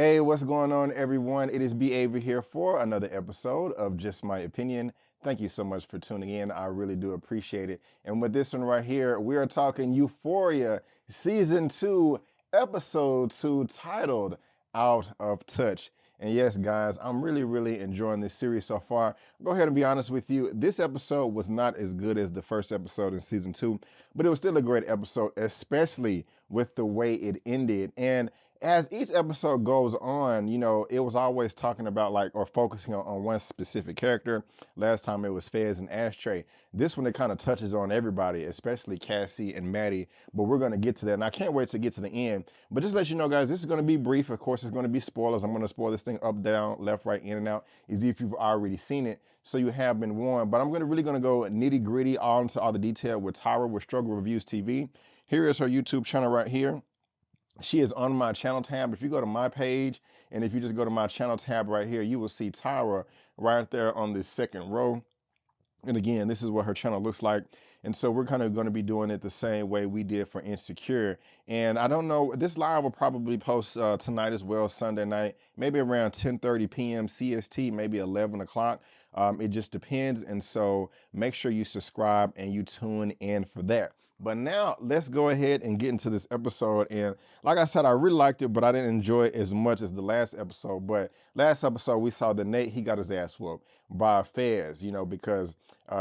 Hey, what's going on, everyone? It is Behavior here for another episode of Just My Opinion. Thank you so much for tuning in. I really do appreciate it. And with this one right here, we are talking Euphoria Season 2, Episode 2, titled Out of Touch. And yes, guys, I'm really enjoying this series so far. Go ahead and be honest with you. This episode was not as good as the first episode in Season 2, but it was still a great episode, especially with the way it ended. And as each episode goes on, you know, it was always talking about or focusing on one specific character. Last time it was Fez and Ashtray. This one, it kind of touches on everybody, especially Cassie and Maddie, but we're going to get to that. And I can't wait to get to the end. But just to let you know, guys, this is going to be brief. Of course, it's going to be spoilers. I'm going to spoil this thing up, down, left, right, in and out, as if you've already seen it. So you have been warned. But I'm really going to go nitty gritty all into all the detail with Tyra with Struggle Reviewz TV. Here is her YouTube channel right here. She is on my channel tab. If you go to my page, and if you just go to my channel tab right here, you will see Tyra right there on this second row. And again, this is what her channel looks like. And so we're kind of going to be doing it the same way we did for Insecure. And I don't know, this live will probably post tonight as well, Sunday night, maybe around 10:30 p.m. CST, maybe 11 o'clock. It just depends. And so make sure you subscribe and you tune in for that. But now let's go ahead and get into this episode. And like I said, I really liked it, but I didn't enjoy it as much as the last episode. But last episode, we saw that Nate, he got his ass whooped by Fez, you know, because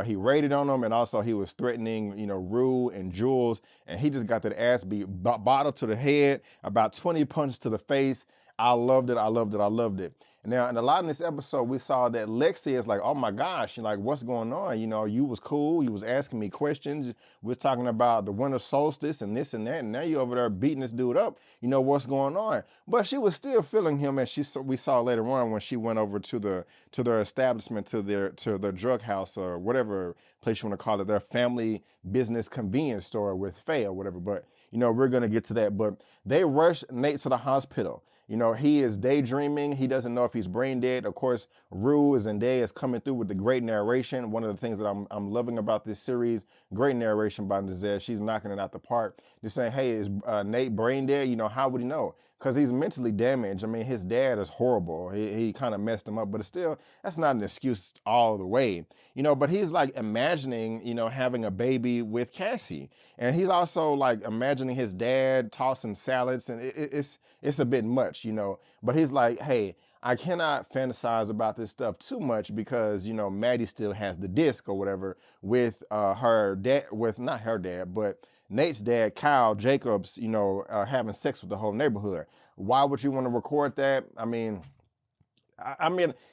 he raided on him, and also he was threatening, you know, Rue and Jules, and he just got that ass beat, bottle to the head, about 20 punches to the face. I loved it. I loved it. I loved it. Now, in a lot in this episode, we saw that Lexi is like, oh my gosh, like, what's going on? You know, you was cool. You was asking me questions. We're talking about the winter solstice and this and that. And now you're over there beating this dude up. You know, what's going on? But she was still feeling him. And we saw later on when she went over to their establishment, to their drug house or whatever place you want to call it, their family business convenience store with Faye or whatever. But, you know, we're going to get to that. But they rushed Nate to the hospital. You know, he is daydreaming. He doesn't know if he's brain dead. Of course, Rue and Zendaya is coming through with the great narration. One of the things that I'm loving about this series, great narration by Noisette. She's knocking it out the park. Just saying, hey, is Nate brain dead? You know, how would he know? Because he's mentally damaged. I mean, his dad is horrible. He kind of messed him up, but still, that's not an excuse all the way. You know, but he's like imagining, you know, having a baby with Cassie. And he's also like imagining his dad tossing salads, and it's a bit much, you know. But he's like, hey, I cannot fantasize about this stuff too much because, you know, Maddie still has the disc or whatever with her dad, with not her dad, but Nate's dad, Kyle Jacobs, you know, having sex with the whole neighborhood. Why would you want to record that? I mean,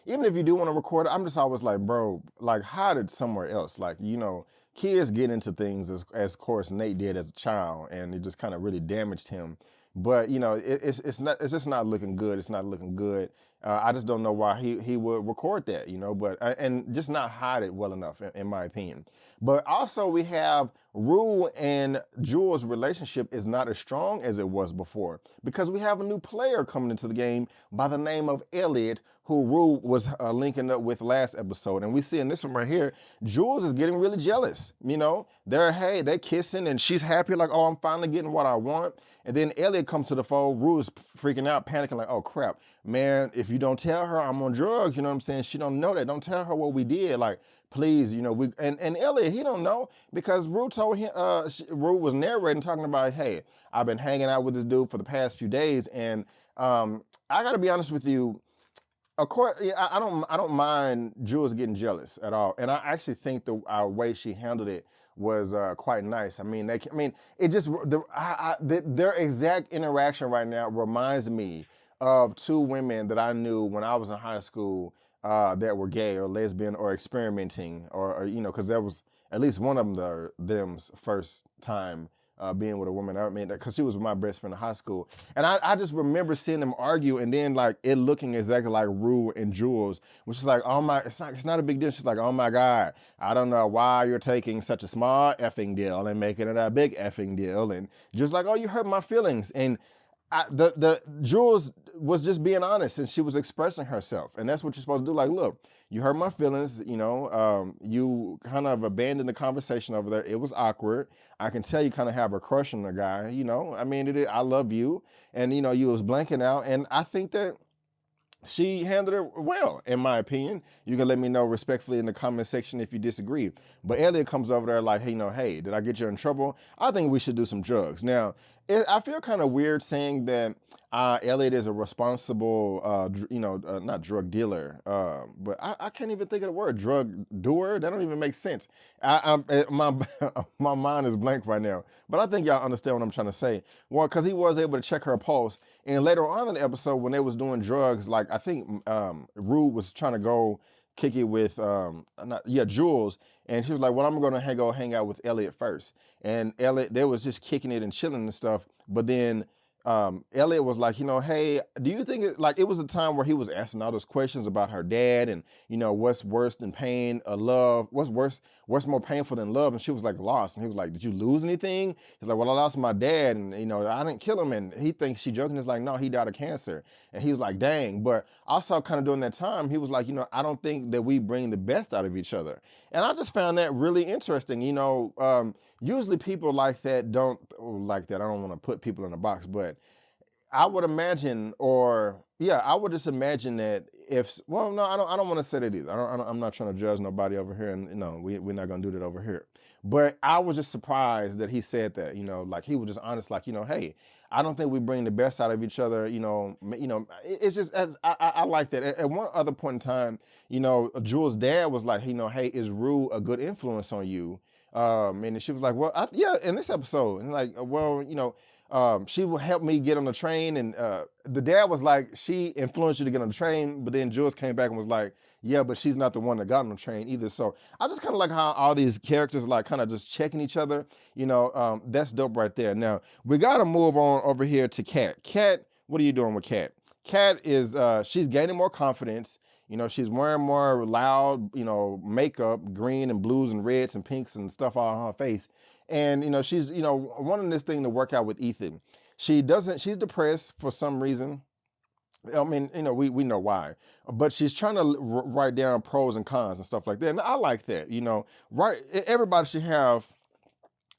even if you do want to record it, I'm just always like, bro, like, hide it somewhere else. Like, you know, kids get into things as of course Nate did as a child, and it just kind of really damaged him. But, you know, it's just not looking good. It's not looking good. I just don't know why he would record that, you know, but and just not hide it well enough, in my opinion. But also we have Rue and Jules' relationship is not as strong as it was before because we have a new player coming into the game by the name of Elliot, who Rue was linking up with last episode. And we see in this one right here, Jules is getting really jealous. You know, they're kissing and she's happy, like, oh, I'm finally getting what I want. And then Elliot comes to the fold. Rue is freaking out, panicking, like, oh crap, man, if you don't tell her I'm on drugs, you know what I'm saying? She don't know that. Don't tell her what we did. Like, please, you know, and Elliot, he don't know because Rue told him, Rue was narrating, talking about, hey, I've been hanging out with this dude for the past few days. And I gotta be honest with you, of course, I don't mind Jules getting jealous at all. And I actually think the way she handled it was quite nice. I mean, it just, their exact interaction right now reminds me of two women that I knew when I was in high school that were gay or lesbian or experimenting, or you know, because that was at least one of them's first time being with a woman. I mean, because she was my best friend in high school. And I just remember seeing them argue and then like it looking exactly like Rue and Jules, which is like, oh my, it's not a big deal. She's like, oh my God, I don't know why you're taking such a small effing deal and making it a big effing deal. And just like, oh, you hurt my feelings. And the Jules was just being honest, and she was expressing herself. And that's what you're supposed to do. Like, look, you hurt my feelings, you know, you kind of abandoned the conversation over there. It was awkward. I can tell you kind of have a crush on the guy, you know. I mean, I love you. And, you know, you was blanking out. And I think that she handled it well, in my opinion. You can let me know respectfully in the comment section if you disagree. But Elliot comes over there like, hey, you know, hey, did I get you in trouble? I think we should do some drugs. Now, I feel kind of weird saying that Elliot is a responsible, not drug dealer, but I can't even think of the word drug doer. That don't even make sense. My my mind is blank right now, but I think y'all understand what I'm trying to say. Well, because he was able to check her pulse, and later on in the episode when they was doing drugs, like I think Rue was trying to go kick it with Jules, and she was like, well, I'm gonna go hang out with Elliot first. And Elliot, they was just kicking it and chilling and stuff, but then Elliot was like, you know, hey, do you think it was a time where he was asking all those questions about her dad and, you know, what's worse than pain or love? What's more painful than love? And she was like, lost. And he was like, did you lose anything? He's like, well, I lost my dad and, you know, I didn't kill him. And he thinks she joking. It's like, no, he died of cancer. And he was like, dang. But also kind of during that time, he was like, you know, I don't think that we bring the best out of each other. And I just found that really interesting. You know, usually people like that don't like that. I don't want to put people in a box, but I would imagine, I would just imagine that no, I don't want to say that either. I'm not trying to judge nobody over here, and you know, we're not gonna do that over here. But I was just surprised that he said that, you know, like he was just honest, like, you know, hey, I don't think we bring the best out of each other, you know. It's just I like that. At one other point in time, you know, Jules' dad was like, you know, hey, is Rue a good influence on you? And she was like, well, in this episode, and like, well, you know. She will help me get on the train, and the dad was like, she influenced you to get on the train, but then Jules came back and was like, yeah, but she's not the one that got on the train either. So I just kind of like how all these characters like kind of just checking each other, you know. That's dope right there. Now we got to move on over here to Kat. Kat, what are you doing with Kat? Kat is she's gaining more confidence. You know, she's wearing more loud, you know, makeup, green and blues and reds and pinks and stuff all on her face. And, you know, she's, you know, wanting this thing to work out with Ethan. She's depressed for some reason. I mean, you know, we know why, but she's trying to write down pros and cons and stuff like that. And I like that, you know, everybody should have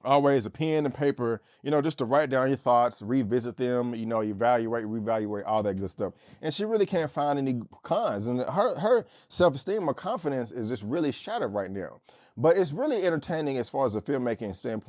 always a pen and paper, you know, just to write down your thoughts, revisit them, you know, reevaluate, all that good stuff. And she really can't find any cons. And her self-esteem or confidence is just really shattered right now. But it's really entertaining as far as a filmmaking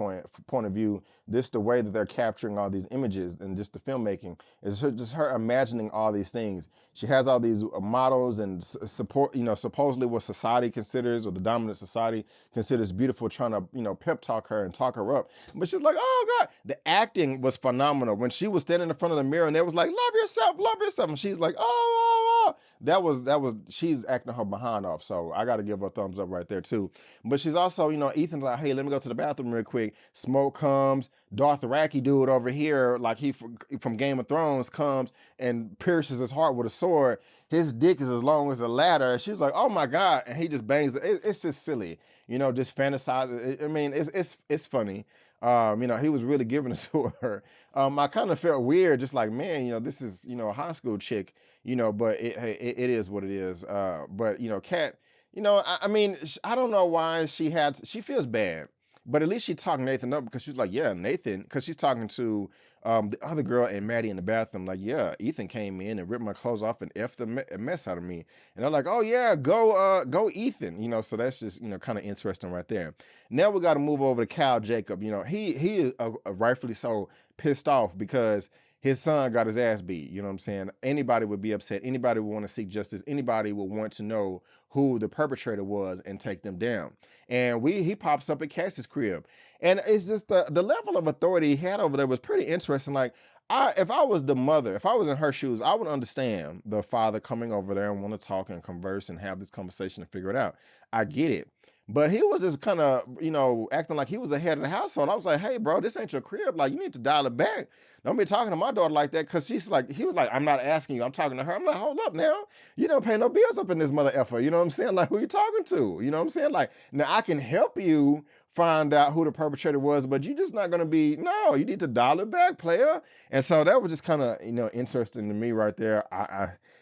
point of view. The way that they're capturing all these images and just the filmmaking is just her imagining all these things. She has all these models and support, you know, supposedly what society considers, or the dominant society considers beautiful, trying to, you know, pep talk her and talk her up. But she's like, oh God, the acting was phenomenal. When she was standing in front of the mirror and they was like, love yourself. And she's like, oh. That was, she's acting her behind off. So I got to give her a thumbs up right there too. But she's also, you know, Ethan's like, hey, let me go to the bathroom real quick. Smoke comes, Dothraki dude over here, like he from Game of Thrones, comes and pierces his heart with a sword. His dick is as long as a ladder. She's like, oh my God. And he just bangs it. It's just silly, you know, just fantasizing. I mean, it's funny. You know, he was really giving it to her. I kind of felt weird, just like, man, you know, this is, you know, a high school chick, you know, but it is what it is. But, you know, Kat, you know, I mean, I don't know why she feels bad, but at least she talked Nathan up, because she was like, yeah, Nathan, because she's talking to the other girl and Maddie in the bathroom, like, yeah, Ethan came in and ripped my clothes off and effed a mess out of me. And I'm like, oh yeah, go Ethan, you know. So that's just, you know, kind of interesting right there. Now we got to move over to Kyle Jacob. You know, he is rightfully so pissed off because his son got his ass beat. You know what I'm saying? Anybody would be upset. Anybody would want to seek justice. Anybody would want to know who the perpetrator was and take them down. And he pops up at Cassie's crib. And it's just the level of authority he had over there was pretty interesting. Like, if I was the mother, if I was in her shoes, I would understand the father coming over there and want to talk and converse and have this conversation and figure it out. I get it. But he was just kind of, you know, acting like he was the head of the household. I was like, hey, bro, this ain't your crib. Like, you need to dial it back. Don't be talking to my daughter like that, because he was like, I'm not asking you, I'm talking to her. I'm like, hold up now. You don't pay no bills up in this mother effer. You know what I'm saying? Like, who you talking to? You know what I'm saying? Like, now I can help you find out who the perpetrator was, but you're just not going to be, no, you need to dial it back, player. And so that was just kind of, you know, interesting to me right there.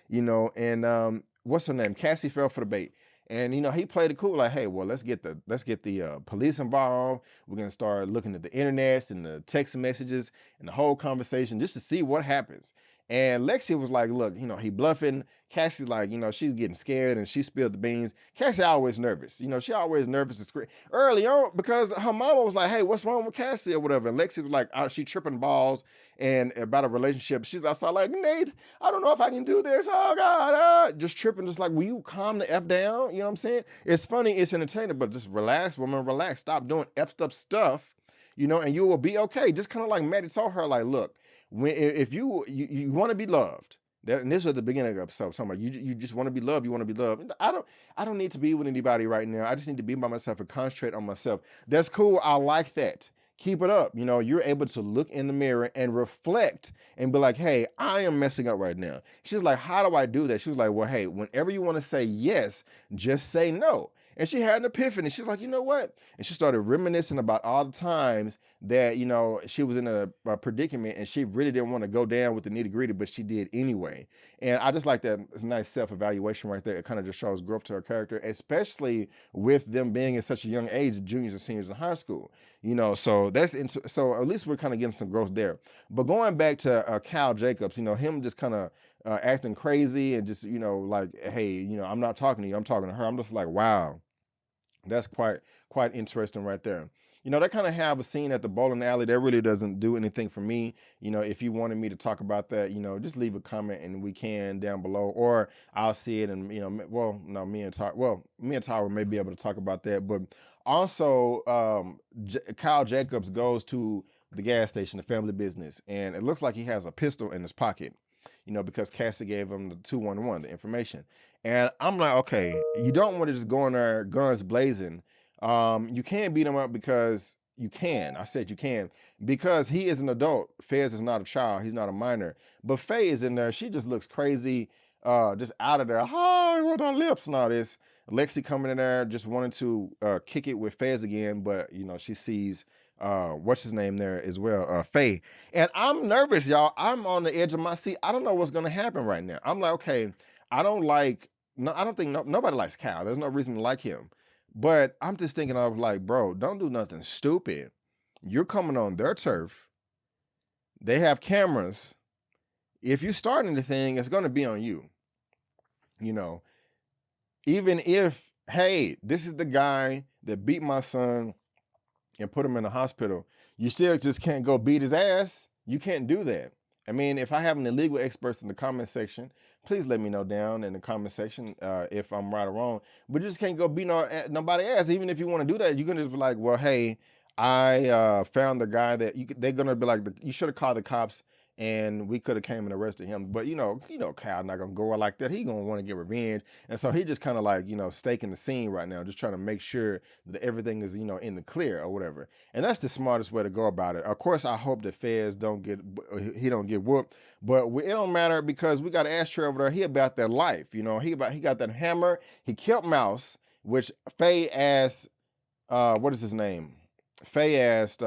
You know, and what's her name? Cassie fell for the bait. And you know, he played it cool, like, hey, well, let's get the police involved. We're gonna start looking at the internets and the text messages and the whole conversation just to see what happens. And Lexi was like, look, you know, he bluffing. Cassie's like, you know, she's getting scared and she spilled the beans. Cassie always nervous. You know, she always nervous to scream early on because her mama was like, hey, what's wrong with Cassie or whatever? And Lexi was like, she tripping balls and about a relationship. She's outside like, Nate, I don't know if I can do this. Oh God, just tripping. Just like, will you calm the F down? You know what I'm saying? It's funny, it's entertaining, but just relax, woman, relax. Stop doing effed up stuff, you know, and you will be okay. Just kind of like Maddie told her, like, look, if you want to be loved, and this was the beginning of the episode, something like you just want to be loved, you want to be loved. I don't need to be with anybody right now. I just need to be by myself and concentrate on myself. That's cool. I like that. Keep it up. You know, you're able to look in the mirror and reflect and be like, hey, I am messing up right now. She's like, how do I do that? She was like, well, hey, whenever you want to say yes, just say no. And she had an epiphany. She's like, you know what? And she started reminiscing about all the times that, you know, she was in a predicament and she really didn't want to go down with the nitty gritty, but she did anyway. And I just like that. It's a nice self-evaluation right there. It kind of just shows growth to her character, especially with them being at such a young age, juniors and seniors in high school, you know, so so at least we're kind of getting some growth there. But going back to Cal Jacobs, you know, him just kind of acting crazy and just, you know, like, hey, you know, I'm not talking to you, I'm talking to her. I'm just like, wow. That's quite interesting right there. You know, they kind of have a scene at the bowling alley that really doesn't do anything for me. You know, if you wanted me to talk about that, you know, just leave a comment and we can down below, or I'll see it and, you know, well, no, me and Tyra may be able to talk about that. But also, Kyle Jacobs goes to the gas station, the family business, and it looks like he has a pistol in his pocket, you know, because Cassie gave him the 211, the information. And I'm like, okay, you don't want to just go in there guns blazing. You can beat him up because you can. I said you can because he is an adult. Fez is not a child. He's not a minor. But Faye is in there. She just looks crazy, just out of there. Hi, with her lips and all this. Lexi coming in there just wanting to kick it with Fez again, but you know, she sees what's his name there as well, Faye. And I'm nervous, y'all. I'm on the edge of my seat. I don't know what's gonna happen right now. I'm like, okay, I don't think nobody likes Cal. There's no reason to like him. But I'm just thinking of like, bro, don't do nothing stupid. You're coming on their turf. They have cameras. If you start anything, it's gonna be on you. You know, even if, hey, this is the guy that beat my son and put him in the hospital, you still just can't go beat his ass. You can't do that. I mean, if I have any legal experts in the comment section, please let me know down in the comment section if I'm right or wrong. But you just can't go beat nobody ass. Even if you want to do that, you're gonna just be like, well, hey, I found the guy that they're gonna be like, you should have called the cops and we could have came and arrested him. But you know, Kyle not gonna go out like that. He gonna want to get revenge. And so he just kind of like, you know, staking the scene right now, just trying to make sure that everything is, you know, in the clear or whatever. And that's the smartest way to go about it. Of course, I hope that Fez don't get whooped, but it don't matter because we got an ashtray over there. He about that life, you know, he got that hammer. He killed Mouse, which Faye asked, what is his name? Faye asked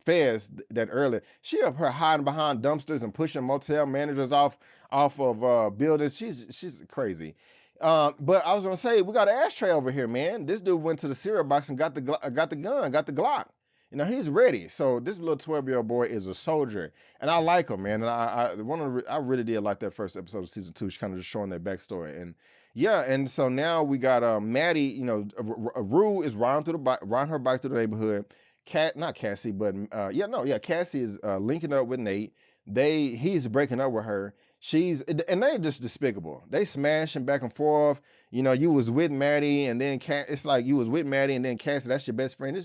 Fez that earlier. She up here hiding behind dumpsters and pushing motel managers off of buildings. She's crazy. But I was gonna say, we got an ashtray over here, man. This dude went to the cereal box and got the gun, got the Glock. You know, he's ready. So this little 12-year-old boy is a soldier, and I like him, man. And I really did like that first episode of season 2. She's kind of just showing that backstory, and yeah. And so now we got Maddie. You know, Rue is riding her bike through the neighborhood. Not Cassie, but Cassie is linking up with Nate. He's breaking up with her. And they're just despicable. They smashing back and forth. You know, you was with Maddie, and then it's like you was with Maddie, and then Cassie, that's your best friend.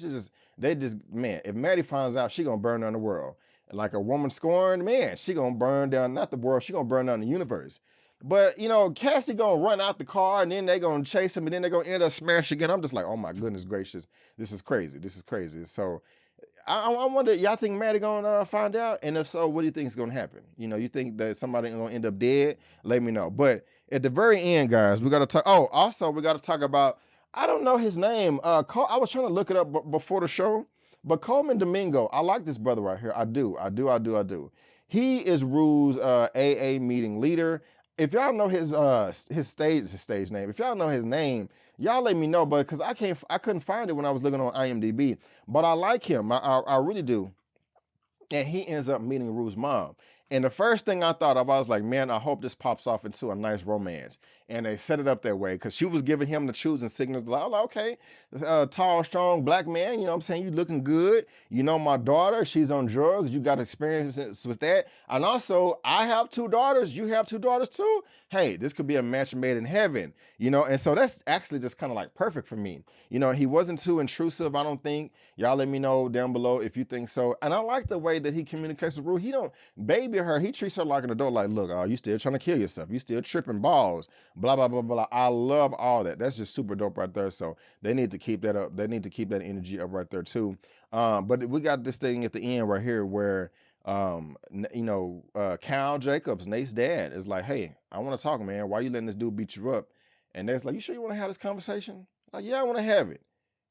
Man, if Maddie finds out, she gonna burn down the world. Like a woman scorned, man, she gonna burn down, not the world, she gonna burn down the universe. But, you know, Cassie gonna run out the car, and then they gonna chase him, and then they're gonna end up smashing again. I'm just like, oh my goodness gracious, this is crazy. This is crazy. So I wonder, y'all think Maddie gonna find out? And if so, what do you think is gonna happen? You know, you think that somebody gonna end up dead? Let me know. But at the very end, guys, we gotta talk. Oh, also we gotta talk about, I don't know his name. I was trying to look it up before the show, but Coleman Domingo, I like this brother right here. I do. He is Rue's AA meeting leader. If y'all know his stage name, if y'all know his name, y'all let me know. But because I couldn't find it when I was looking on IMDb. But I like him. I really do. And he ends up meeting Rue's mom. And the first thing I thought of, I was like, man, I hope this pops off into a nice romance. And they set it up that way because she was giving him the choosing signals. I was like, okay, tall, strong, black man, you know what I'm saying? You looking good. You know, my daughter, she's on drugs. You got experience with that. And also, I have 2 daughters. You have 2 daughters too. Hey, this could be a match made in heaven, you know? And so that's actually just kind of like perfect for me. You know, he wasn't too intrusive, I don't think. Y'all let me know down below if you think so. And I like the way that he communicates with Rue. He don't baby her. He treats her like an adult. Like, look, you still trying to kill yourself. You still tripping balls. Blah, blah, blah, blah. I love all that. That's just super dope right there. So they need to keep that up. They need to keep that energy up right there too. But we got this thing at the end right here where, you know, Cal Jacobs, Nate's dad, is like, hey, I want to talk, man. Why you letting this dude beat you up? And Nate's like, you sure you want to have this conversation? Like, yeah, I want to have it.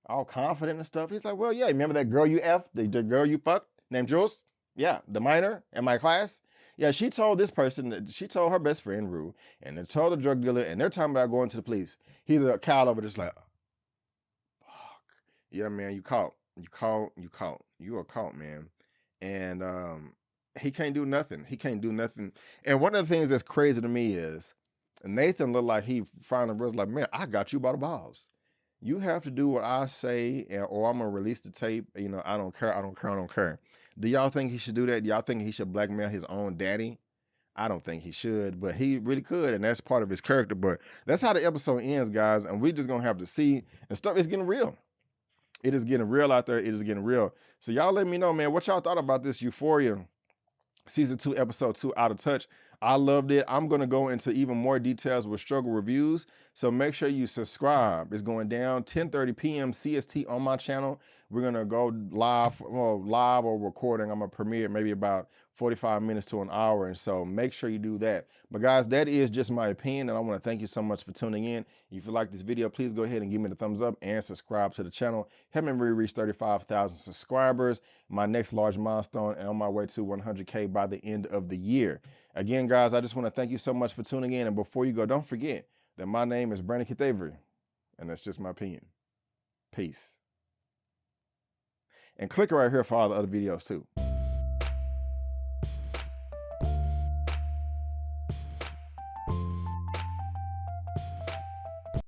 All confident and stuff. He's like, well, yeah, remember that girl you effed, the girl you fucked named Jules? Yeah, the minor in my class. Yeah, she told this person, she told her best friend, Rue, and they told the drug dealer, and they're talking about going to the police. He looked Kyle over just like, fuck. Yeah, man, you caught. You are caught, man. And he can't do nothing. He can't do nothing. And one of the things that's crazy to me is Nathan looked like he finally was like, man, I got you by the balls. You have to do what I say, or I'm gonna release the tape. You know, I don't care. Do y'all think he should do that? Do y'all think he should blackmail his own daddy? I don't think he should, but he really could, and that's part of his character. But that's how the episode ends, guys, and we just gonna have to see and stuff. It's getting real. It is getting real out there. It is getting real. So y'all let me know, man, what y'all thought about this Euphoria Season 2, Episode 2, Out of Touch. I loved it. I'm going to go into even more details with Struggle Reviews. So make sure you subscribe. It's going down 10:30 p.m. CST on my channel. We're going to go live, live or recording. I'm going to premiere maybe about 45 minutes to an hour. And so make sure you do that. But guys, that is just my opinion. And I want to thank you so much for tuning in. If you like this video, please go ahead and give me the thumbs up and subscribe to the channel. Help me reach 35,000 subscribers. My next large milestone, and on my way to 100K by the end of the year. Again, guys, I just want to thank you so much for tuning in. And before you go, don't forget that my name is Brandon Keith Avery, and that's just my opinion. Peace. And click right here for all the other videos too.